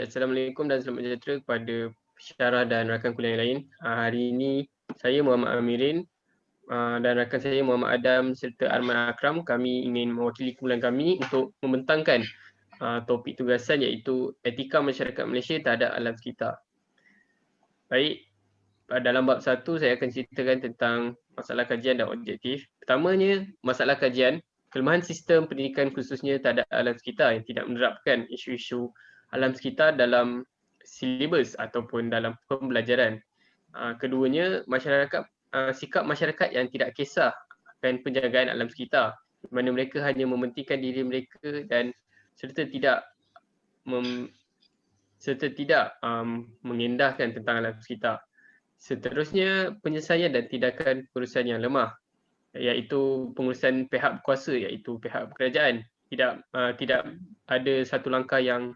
Assalamualaikum dan selamat sejahtera kepada Syarah dan rakan kuliah yang lain. Hari ini saya Muhammad Amirin dan rakan saya Muhammad Adam serta Arman Akram. Kami ingin mewakili kumpulan kami untuk membentangkan topik tugasan iaitu etika masyarakat Malaysia terhadap alam sekitar. Baik, dalam bab 1 saya akan ceritakan tentang masalah kajian dan objektif. Pertamanya, masalah kajian, kelemahan sistem pendidikan khususnya terhadap alam sekitar yang tidak menerapkan isu-isu alam sekitar dalam silibus ataupun dalam pembelajaran. Keduanya, sikap masyarakat yang tidak kisah akan penjagaan alam sekitar, di mana mereka hanya mementingkan diri mereka dan serta tidak mengendahkan tentang alam sekitar. Seterusnya, penyelesaian dan tindakan pengurusan yang lemah, iaitu pengurusan pihak berkuasa, iaitu pihak kerajaan. Tidak ada satu langkah yang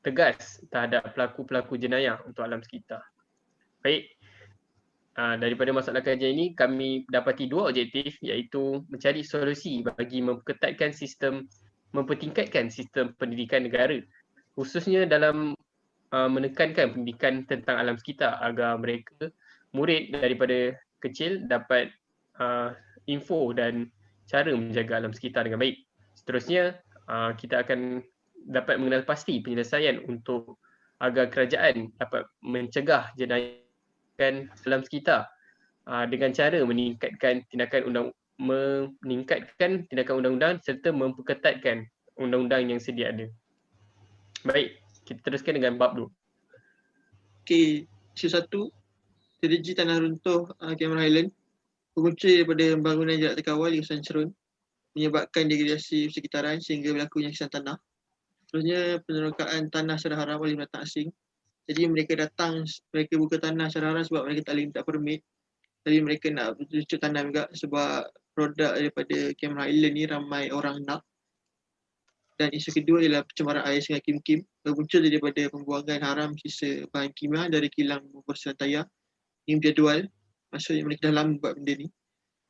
tegas terhadap pelaku-pelaku jenayah untuk alam sekitar. Baik, daripada masalah kajian ini, kami dapati dua objektif, iaitu mencari solusi bagi mempertingkatkan sistem pendidikan negara, khususnya dalam menekankan pendidikan tentang alam sekitar agar murid daripada kecil dapat info dan cara menjaga alam sekitar dengan baik. Seterusnya, kita akan dapat mengenal pasti penyelesaian untuk agar kerajaan dapat mencegah jenayah alam sekitar dengan cara meningkatkan tindakan undang-undang serta memperketatkan undang-undang yang sedia ada. Baik, kita teruskan dengan bab 2. Okey, isu 1, strategi tanah runtuh Cameron Highland berpunca daripada pembangunan jarak terkawal di kawasan Cerun menyebabkan degradasi persekitaran sehingga berlakunya kisahan tanah. Seterusnya, penerokaan tanah secara haram oleh pendatang asing. Jadi mereka buka tanah secara haram sebab mereka tak boleh minta permit. Jadi mereka nak cucuk tanah juga sebab produk daripada Cameron Highland ni ramai orang nak. Dan isu kedua ialah pencemaran air Sungai Kim Kim berpunca daripada pembuangan haram sisa bahan kimia dari kilang Bursa Tayar. Ini berjadual, maksudnya mereka dah lama buat benda ni.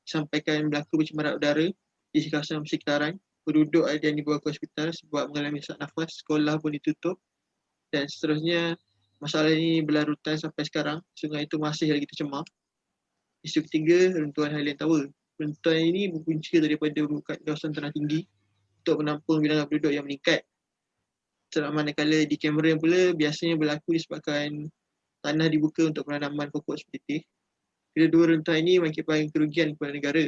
Sampaikan berlaku pencemaran udara di kawasan persekitaran, penduduk ada yang dibawa ke hospital sebab mengalami sesak nafas, sekolah pun ditutup dan seterusnya. Masalah ini berlarutan sampai sekarang, sungai itu masih lagi tercemar. Isu ketiga, runtuhan Highland Tower. Runtuhan ini berpunca daripada pembukaan kawasan tanah tinggi untuk menampung bilangan penduduk yang meningkat. Manakala di Cameron pula biasanya berlaku disebabkan tanah dibuka untuk penanaman pokok seperti teh. Kedua runtuhan ini mengakibatkan kerugian kepada negara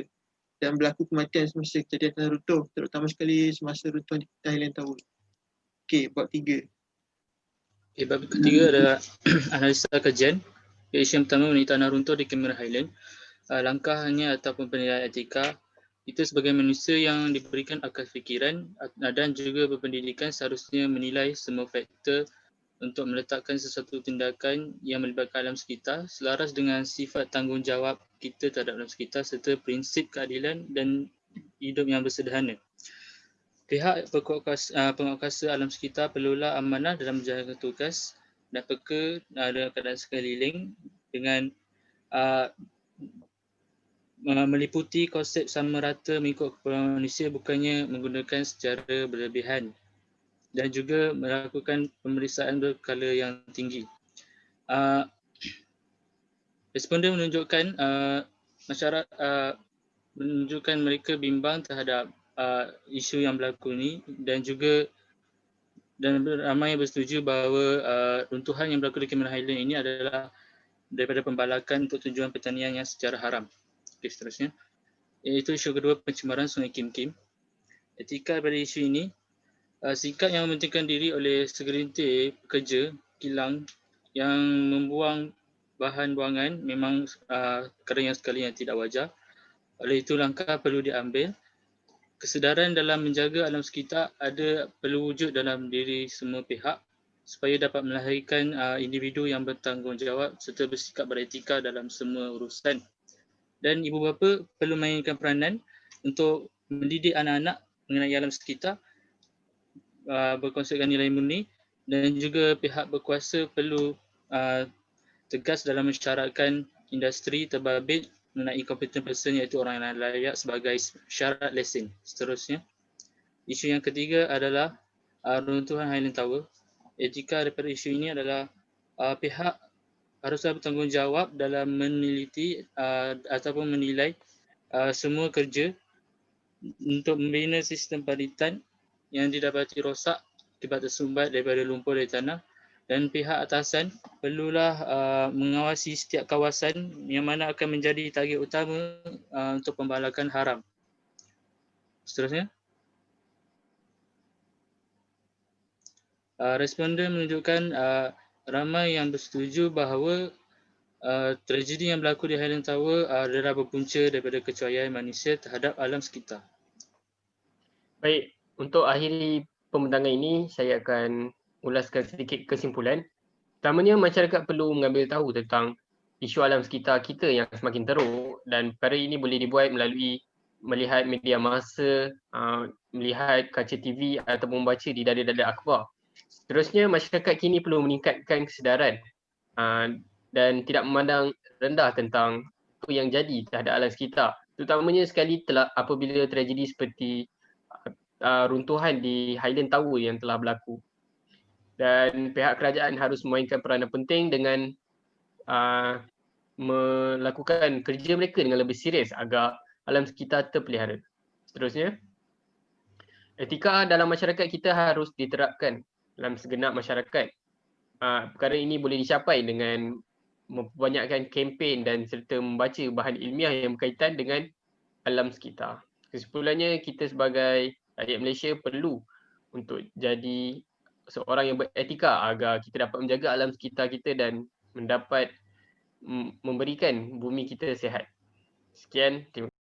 dan berlaku kematian semasa kejadian tanah runtuh, terutama sekali semasa runtuhan di Highland Tower. Okey, bab 3. Bab ketiga adalah analisa kajian. Isu yang pertama mengenai tanah runtuh di Cameron Highland. Langkahnya ataupun penilaian etika, kita sebagai manusia yang diberikan akal fikiran dan juga berpendidikan seharusnya menilai semua faktor untuk meletakkan sesuatu tindakan yang melibatkan alam sekitar selaras dengan sifat tanggungjawab kita terhadap alam sekitar serta prinsip keadilan dan hidup yang bersederhana. Pihak penguatkuasa alam sekitar perlulah amanah dalam menjalankan tugas dan peka dalam keadaan sekeliling dengan meliputi konsep sama rata mengikut kepulauan manusia, bukannya menggunakan secara berlebihan dan juga melakukan pemeriksaan berkala yang tinggi. Responden menunjukkan menunjukkan mereka bimbang terhadap isu yang berlaku ni dan ramai yang bersetuju bahawa runtuhan yang berlaku di Cameron Highland ini adalah daripada pembalakan untuk tujuan pertanian yang secara haram. Okay, seterusnya, iaitu isu kedua, pencemaran Sungai Kim Kim. Etika pada isu ini, sikap yang mementingkan diri oleh segelintir pekerja kilang yang membuang bahan buangan memang kadang sekali yang tidak wajar. Oleh itu, langkah perlu diambil. Kesedaran dalam menjaga alam sekitar perlu wujud dalam diri semua pihak supaya dapat melahirkan individu yang bertanggungjawab serta bersikap beretika dalam semua urusan. Dan ibu bapa perlu mainkan peranan untuk mendidik anak-anak mengenai alam sekitar, berkonsepkan nilai murni, dan juga pihak berkuasa perlu tegas dalam mensyaratkan industri terbabit mengenai competent person iaitu orang yang layak sebagai syarat lesen. Seterusnya, isu yang ketiga adalah runtuhan Highland Tower. etika daripada isu ini adalah pihak haruslah bertanggungjawab dalam meneliti ataupun menilai semua kerja untuk membina sistem palitan yang didapati rosak akibat tersumbat daripada lumpur dari tanah, dan pihak atasan perlulah mengawasi setiap kawasan yang mana akan menjadi target utama untuk pembalakan haram. Seterusnya, responden menunjukkan ramai yang bersetuju bahawa tragedi yang berlaku di Highland Tower adalah berpunca daripada kecuaian manusia terhadap alam sekitar. Baik, untuk akhiri pembincangan ini, saya akan ulaskan sedikit kesimpulan. Pertamanya, masyarakat perlu mengambil tahu tentang isu alam sekitar kita yang semakin teruk, dan perkara ini boleh dibuat melalui melihat media massa, melihat kaca TV ataupun membaca di dada-dada akhbar. Seterusnya, masyarakat kini perlu meningkatkan kesedaran dan tidak memandang rendah tentang apa yang jadi terhadap alam sekitar. Terutamanya sekali apabila tragedi seperti runtuhan di Highland Tower yang telah berlaku. Dan pihak kerajaan harus memainkan peranan penting dengan melakukan kerja mereka dengan lebih serius agar alam sekitar terpelihara. Seterusnya, etika dalam masyarakat kita harus diterapkan dalam segenap masyarakat. Perkara ini boleh dicapai dengan memperbanyakkan kempen dan serta membaca bahan ilmiah yang berkaitan dengan alam sekitar. Kesimpulannya, kita sebagai rakyat Malaysia perlu untuk jadi seorang yang beretika agar kita dapat menjaga alam sekitar kita dan mendapat memberikan bumi kita sihat. Sekian, terima kasih.